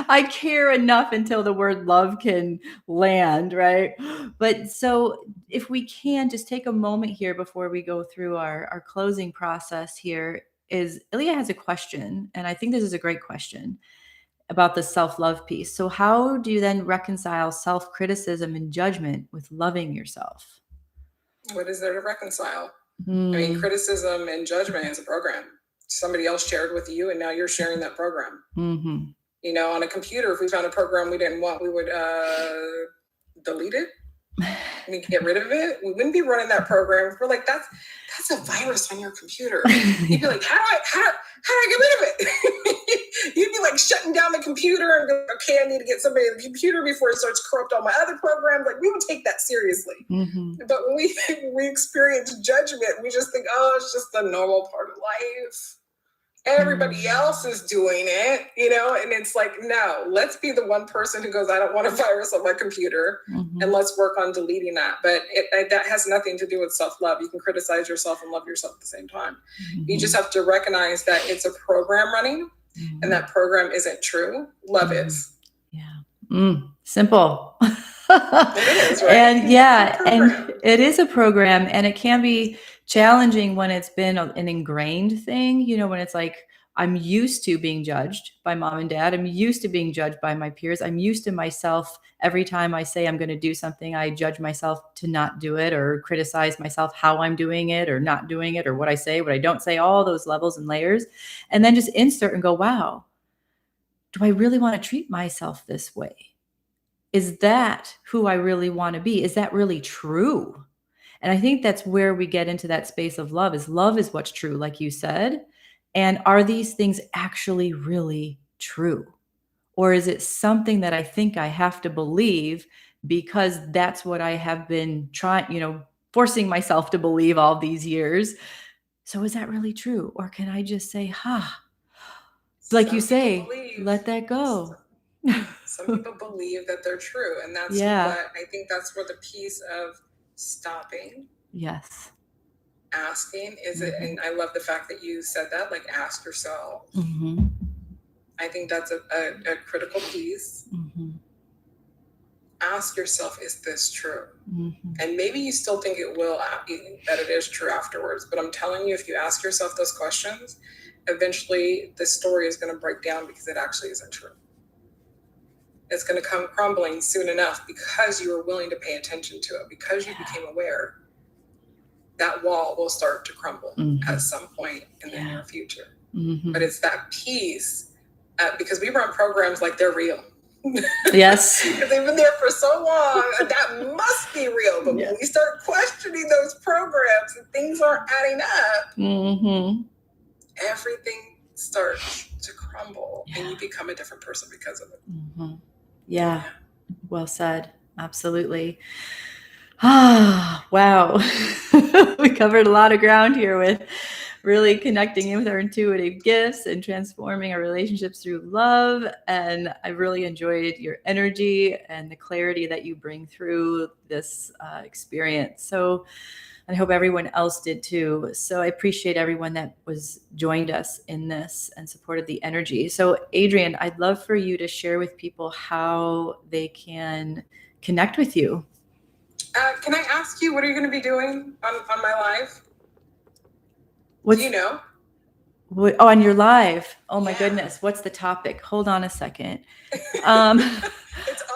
I care enough until the word love can land, right? But so if we can just take a moment here before we go through our closing process here, is Ilya has a question, and I think this is a great question about the self-love piece. So how do you then reconcile self-criticism and judgment with loving yourself? What is there to reconcile? I mean, criticism and judgment is a program. Somebody else shared with you, and now you're sharing that program. On a computer, if we found a program we didn't want, we would delete it. We get rid of it. We wouldn't be running that program. We're like, that's a virus on your computer. You'd be like, how do I get rid of it? You'd be like shutting down the computer and go, okay, I need to get somebody on the computer before it starts to corrupt all my other programs. Like, we would take that seriously. But when we experience judgment, we just think, oh, it's just the normal part of life. Everybody else is doing it, and it's like, no, let's be the one person who goes, I don't want a virus on my computer, and let's work on deleting that. But that has nothing to do with self-love. You can criticize yourself and love yourself at the same time. You just have to recognize that it's a program running, and that program isn't true. Love is. Yeah. Simple. It is, right? And and it is a program, and it can be challenging when it's been an ingrained thing, when it's like, I'm used to being judged by mom and dad. I'm used to being judged by my peers. I'm used to myself. Every time I say I'm going to do something, I judge myself to not do it, or criticize myself how I'm doing it or not doing it, or what I say, what I don't say, all those levels and layers. And then just insert and go, wow, do I really want to treat myself this way? Is that who I really want to be? Is that really true? And I think that's where we get into that space of love is what's true, like you said. And are these things actually really true? Or is it something that I think I have to believe because that's what I have been trying, forcing myself to believe all these years? So is that really true? Or can I just say, like you say, let that go? Some people believe that they're true. And that's I think that's where the piece of stopping. Yes. Asking, is it, and I love the fact that you said that, like, ask yourself. I think that's a critical piece. Ask yourself, is this true? And maybe you still think it will, that it is true afterwards. But I'm telling you, if you ask yourself those questions, eventually the story is going to break down because it actually isn't true. It's going to come crumbling soon enough because you were willing to pay attention to it, because you became aware. That wall will start to crumble at some point in the near future. But it's that piece, because we run programs like they're real. Yes. Because they've been there for so long, that must be real. But when we start questioning those programs and things aren't adding up, everything starts to crumble and you become a different person because of it. Yeah. Well said. Absolutely. Wow. We covered a lot of ground here really connecting in with our intuitive gifts and transforming our relationships through love. And I really enjoyed your energy and the clarity that you bring through this experience. So I hope everyone else did too. So I appreciate everyone that joined us in this and supported the energy. So Adrien, I'd love for you to share with people how they can connect with you. Can I ask you, what are you going to be doing on my live? Do you know? On your live? Oh my goodness. What's the topic? Hold on a second. It's on the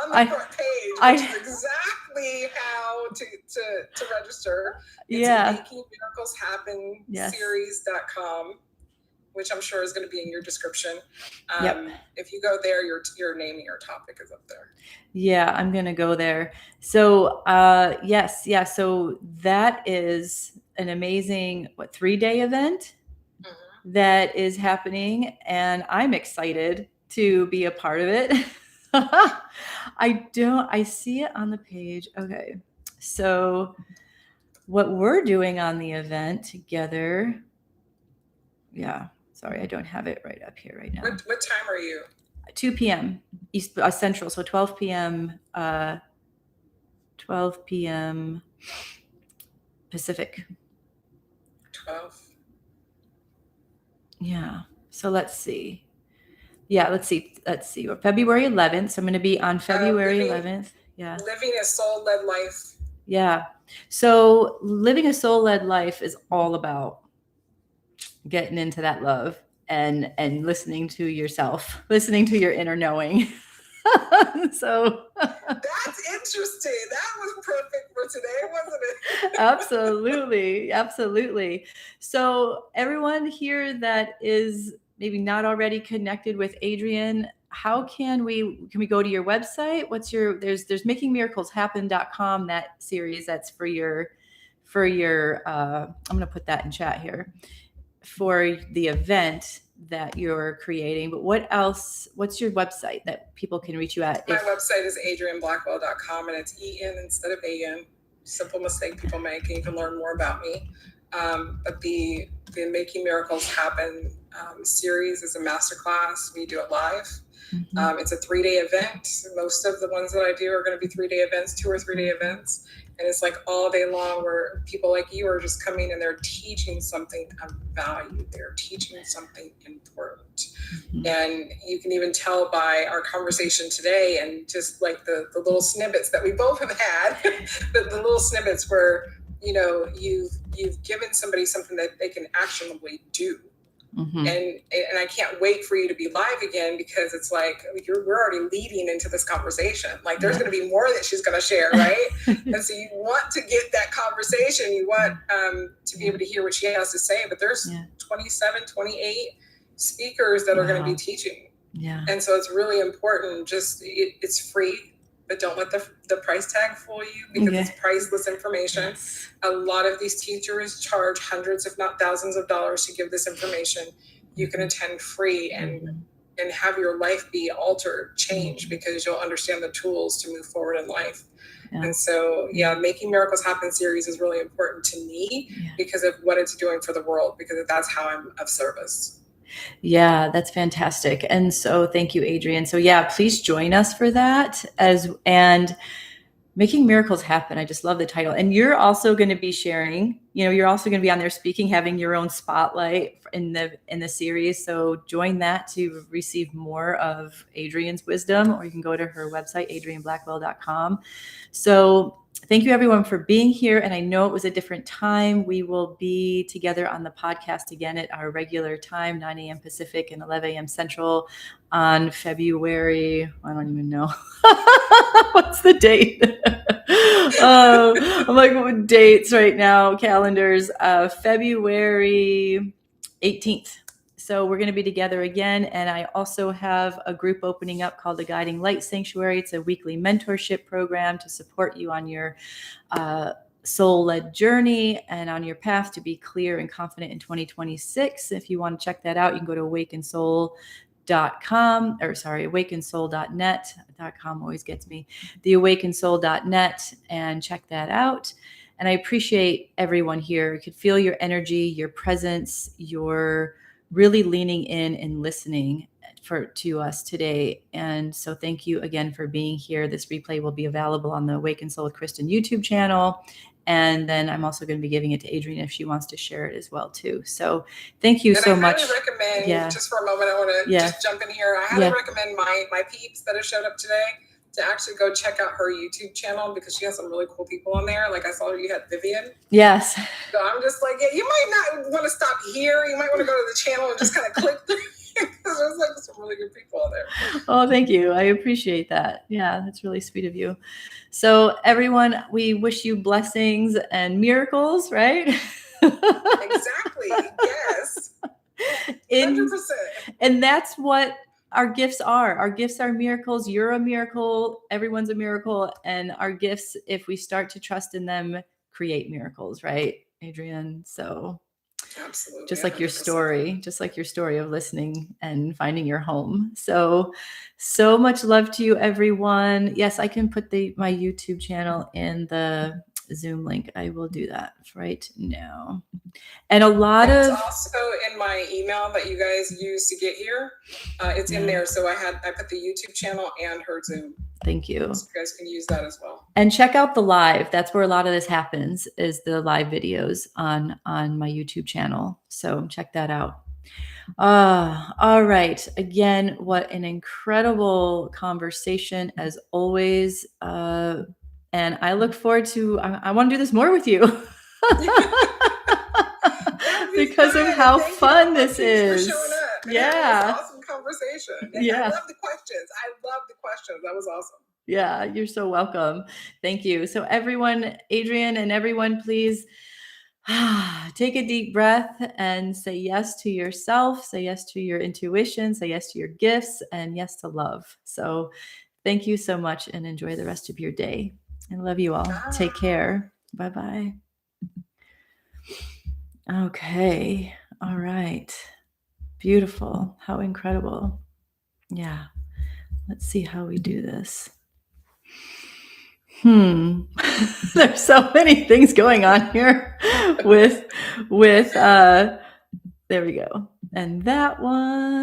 front page, which is exactly how to register. It's Making Miracles Happen series.com, which I'm sure is going to be in your description. If you go there, your name and your topic is up there. Yeah, I'm going to go there. So, yes. Yeah. So that is an amazing, 3-day event that is happening. And I'm excited to be a part of it. I see it on the page. Okay. So what we're doing on the event together. Yeah. Sorry, I don't have it right up here right now. What time are you? 2 p.m. East Central. So 12 p.m. 12 p.m. Pacific. 12. Yeah. So let's see. Yeah, let's see. February 11th. So I'm going to be on February 11th. Yeah. Living a soul-led life. Yeah. So living a soul-led life is all about getting into that love and listening to yourself, listening to your inner knowing. So that's interesting. That was perfect for today, wasn't it? Absolutely. So everyone here that is maybe not already connected with Adrien, how can we go to your website? There's makingmiracleshappen.com, that series that's for your I'm going to put that in chat here, for the event that you're creating. But what else? What's your website that people can reach you at? My website is adrienblackwell.com, and it's E-N instead of A-N. Simple mistake people make, and you can learn more about me. But the Making Miracles Happen series is a masterclass. We do it live. It's a 3-day event. Most of the ones that I do are going to be 3-day events, 2 or 3-day events. And it's like all day long, where people like you are just coming and they're teaching something of value. They're teaching something important. And you can even tell by our conversation today, and just like the little snippets that we both have had, the little snippets where, you've given somebody something that they can actionably do. And I can't wait for you to be live again, because it's like we're already leading into this conversation. Like there's going to be more that she's going to share, right? And so you want to get that conversation. You want to be able to hear what she has to say. But there's 27, 28 speakers that are going to be teaching. Yeah. And so it's really important. It's free. But don't let the price tag fool you, because it's priceless information. Yes. A lot of these teachers charge hundreds, if not thousands of dollars to give this information. You can attend free and have your life be altered, changed, because you'll understand the tools to move forward in life. Yeah. And so, Making Miracles Happen series is really important to me because of what it's doing for the world, because that's how I'm of service. Yeah, that's fantastic. And so thank you, Adrien. So please join us for that and Making Miracles Happen. I just love the title. And you're also going to be sharing, you're also going to be on there speaking, having your own spotlight in the series. So join that to receive more of Adrien's wisdom, or you can go to her website, adrienblackwell.com. So thank you, everyone, for being here. And I know it was a different time. We will be together on the podcast again at our regular time, 9 a.m. Pacific and 11 a.m. Central on February. I don't even know. What's the date? I'm like, what dates right now? Calendars. February 18th. So we're going to be together again. And I also have a group opening up called the Guiding Light Sanctuary. It's a weekly mentorship program to support you on your soul-led journey and on your path to be clear and confident in 2026. If you want to check that out, you can go to awakensoul.net. .com always gets me. The awakensoul.net, and check that out. And I appreciate everyone here. I could feel your energy, your presence, your really leaning in and listening to us today. And so thank you again for being here. This replay will be available on the Awaken Soul with Kristen YouTube channel. And then I'm also going to be giving it to Adrien if she wants to share it as well too. So thank you so much. I highly recommend, just for a moment, I want to just jump in here. I highly recommend my peeps that have showed up today to actually go check out her YouTube channel, because she has some really cool people on there. Like I saw you had Vivian. Yes. So I'm just like, you might not want to stop here. You might want to go to the channel and just kind of click through. Because there's like some really good people out there. Oh, thank you. I appreciate that. Yeah, that's really sweet of you. So everyone, we wish you blessings and miracles, right? Exactly. Yes. 100%. And that's what our gifts are. Our gifts are miracles. You're a miracle. Everyone's a miracle. And our gifts, if we start to trust in them, create miracles, right, Adrien? So absolutely, just like 100%. Just like your story of listening and finding your home. So much love to you, everyone. Yes, I can put my YouTube channel in the Zoom link. I will do that right now. And it's also in my email that you guys use to get here. It's in there. So I put the YouTube channel and her Zoom. Thank you. So you guys can use that as well. And check out the live. That's where a lot of this happens, is the live videos on my YouTube channel. So check that out. All right. Again, what an incredible conversation as always. And I look forward to, I want to do this more with you. Because of how fun this is. Yeah. Awesome conversation. Yeah. I love the questions. That was awesome. Yeah, you're so welcome. Thank you. So everyone, Adrien and everyone, please take a deep breath and say yes to yourself, say yes to your intuition, say yes to your gifts, and yes to love. So thank you so much, and enjoy the rest of your day. I love you all. Take care. Bye-bye. Okay. All right. Beautiful. How incredible. Yeah. Let's see how we do this. There's so many things going on here with there we go. And that one.